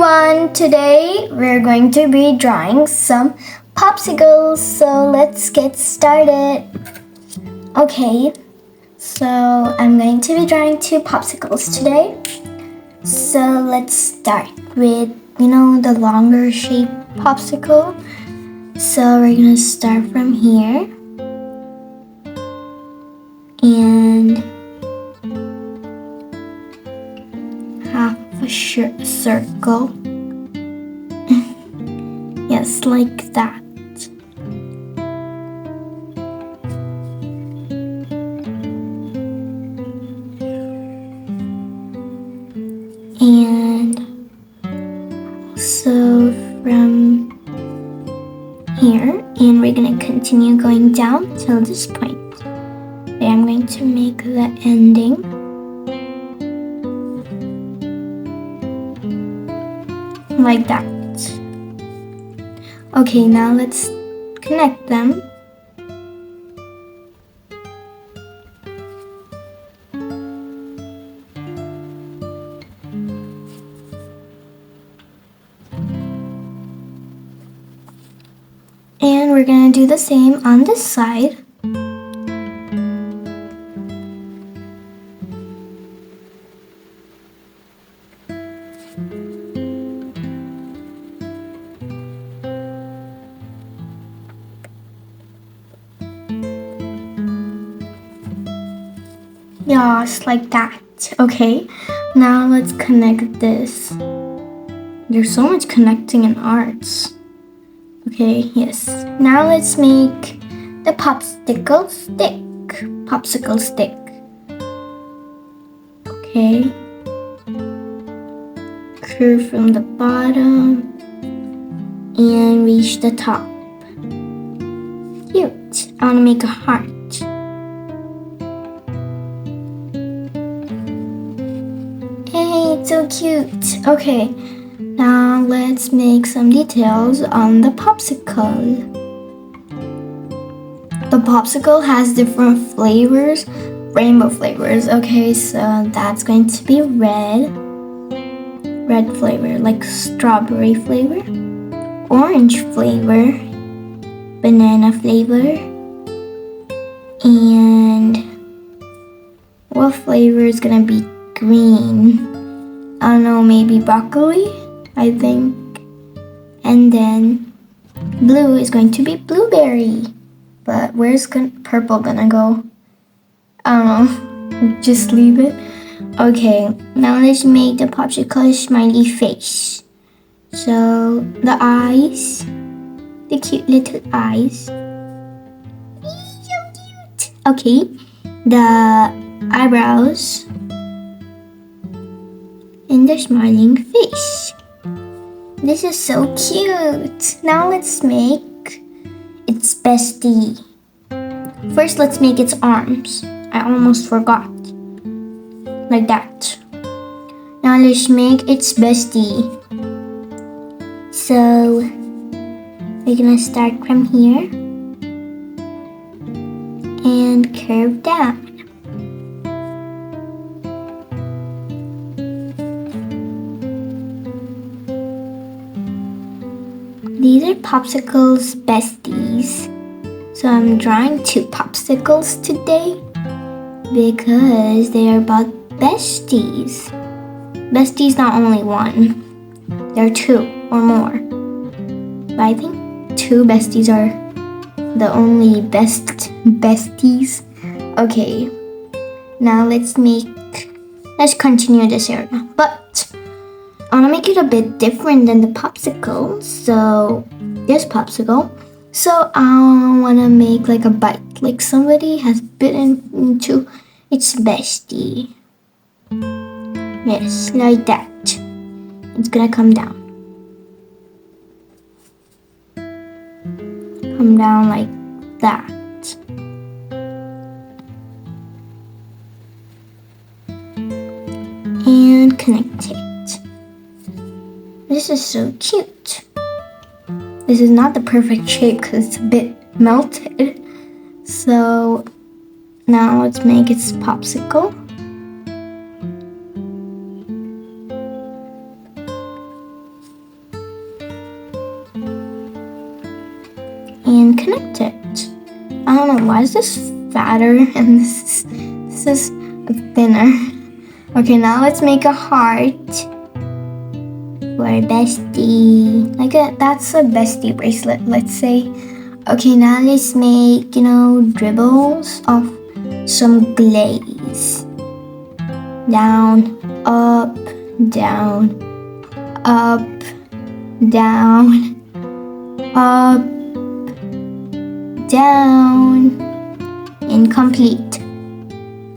everyone! Today we're going to be drawing some popsicles, so let's get started. Okay, so I'm going to be drawing 2 popsicles today. So let's start with, the longer shape popsicle. So we're going to start from here. And half a circle. Yes, like that. And so from here, and we're gonna continue going down till this point. Okay, I'm going to make the ending. Like that. Okay, now let's connect them. And we're gonna do the same on this side. Yes, like that. Okay, now let's connect this. There's so much connecting in arts. Okay, yes. Now let's make the popsicle stick. Popsicle stick. Okay. Curve from the bottom and reach the top. Cute. I want to make a heart. Hey, it's so cute. Okay, now let's make some details on the popsicle. The popsicle has different flavors, rainbow flavors. Okay, so that's going to be red flavor, like strawberry flavor, orange flavor, banana flavor, and what flavor is gonna be green? I don't know, maybe broccoli, I think. And then blue is going to be blueberry. But where's purple gonna go? I don't know. Just leave it. Okay, now let's make the popsicle smiley face. So the eyes, the cute little eyes. So cute. Okay, the eyebrows and the smiling face. This is so cute. Now let's make its bestie. First, let's make its arms. I almost forgot. Like that. Now let's make its bestie. So we're gonna start from here and curve down. These are Popsicle's besties. So I'm drawing 2 popsicles today because they are about besties. Besties not only one. There are 2 or more. But I think 2 besties are the only besties. Okay. Now let's continue this area. But I want to make it a bit different than the popsicle. So this popsicle. So I want to make like a bite. Like somebody has bitten into its bestie. Yes, like that. It's gonna come down. Come down like that. And connect it. This is so cute. This is not the perfect shape because it's a bit melted. So now let's make its popsicle. and connect it. I don't know, why is this fatter and this is thinner? Okay, now let's make a heart for Bestie. That's a Bestie bracelet, let's say. Okay, now let's make, dribbles of some glaze. Down, up, down, up, down, up, down, and complete.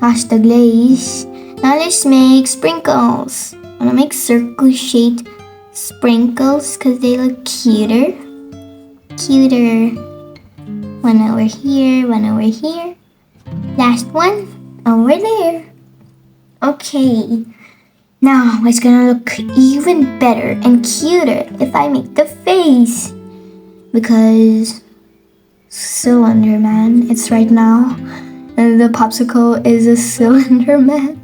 That's the glaze. Now let's make sprinkles. I'm gonna make circle-shaped sprinkles because they look cuter. One over here, one over here. Last one over there. Okay. Now it's gonna look even better and cuter if I make the face. Because Cylinder Man, it's right now. And the popsicle is a cylinder man.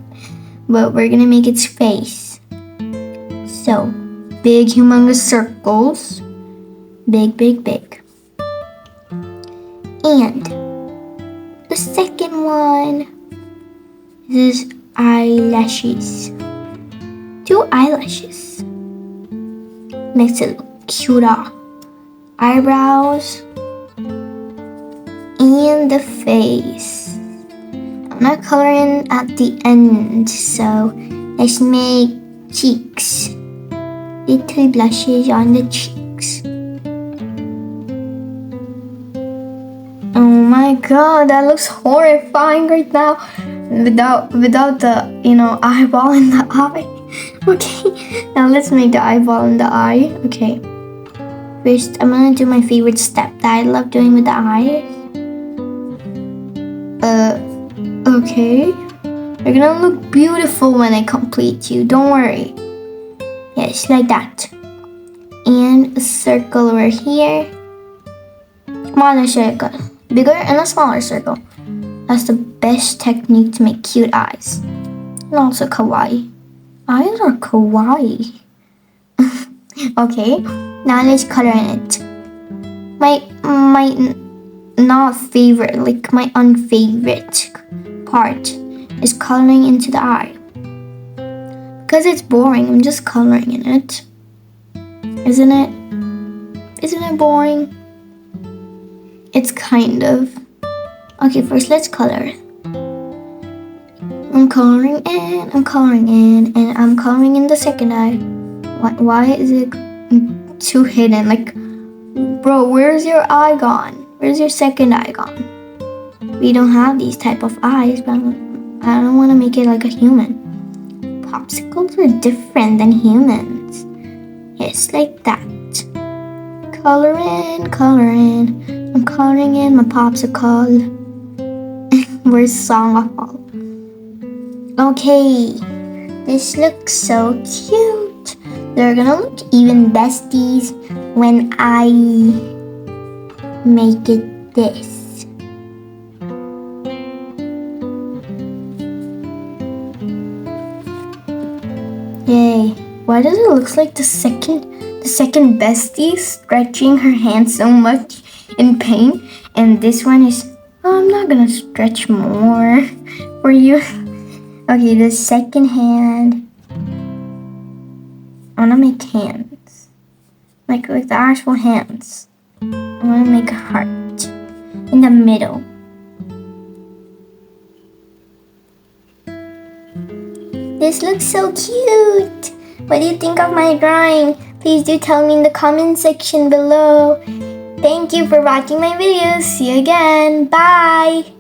But we're gonna make its face. So, big humongous circles. Big, big, big. And the second one is eyelashes. 2 eyelashes. Makes it look cuter. Eyebrows. And the face. I'm not coloring at the end, so let's make cheeks. Little blushes on the cheeks. Oh my god, that looks horrifying right now. Without the, eyeball in the eye. Okay, now let's make the eyeball in the eye. Okay. First, I'm gonna do my favorite step that I love doing with the eyes. Okay. You're gonna look beautiful when I complete you, don't worry. Yes, like that. And a circle over here. Smaller circle. Bigger and a smaller circle. That's the best technique to make cute eyes. And also kawaii. Eyes are kawaii. Okay, now let's color in it. My not favorite, like my unfavorite part is coloring into the eye. Because it's boring, I'm just coloring in it. Isn't it? Isn't it boring? It's kind of. Okay, first let's color. I'm coloring in, and I'm coloring in the second eye. Why is it too hidden? Like, bro, where's your eye gone? Where's your second eye gone? We don't have these type of eyes, but I don't want to make it like a human. Popsicles are different than humans. Yes, like that. Color in. I'm coloring in my popsicle. Where's Song of All? Okay, this looks so cute. They're gonna look even besties when I make it this. Yay. Why does it look like the second bestie stretching her hand so much in pain? And this one is, I'm not gonna stretch more for you. Okay, the second hand. I wanna make hands. Like the actual hands. I wanna make a heart in the middle. This looks so cute. What do you think of my drawing? Please do tell me in the comment section below. Thank you for watching my videos. See you again. Bye.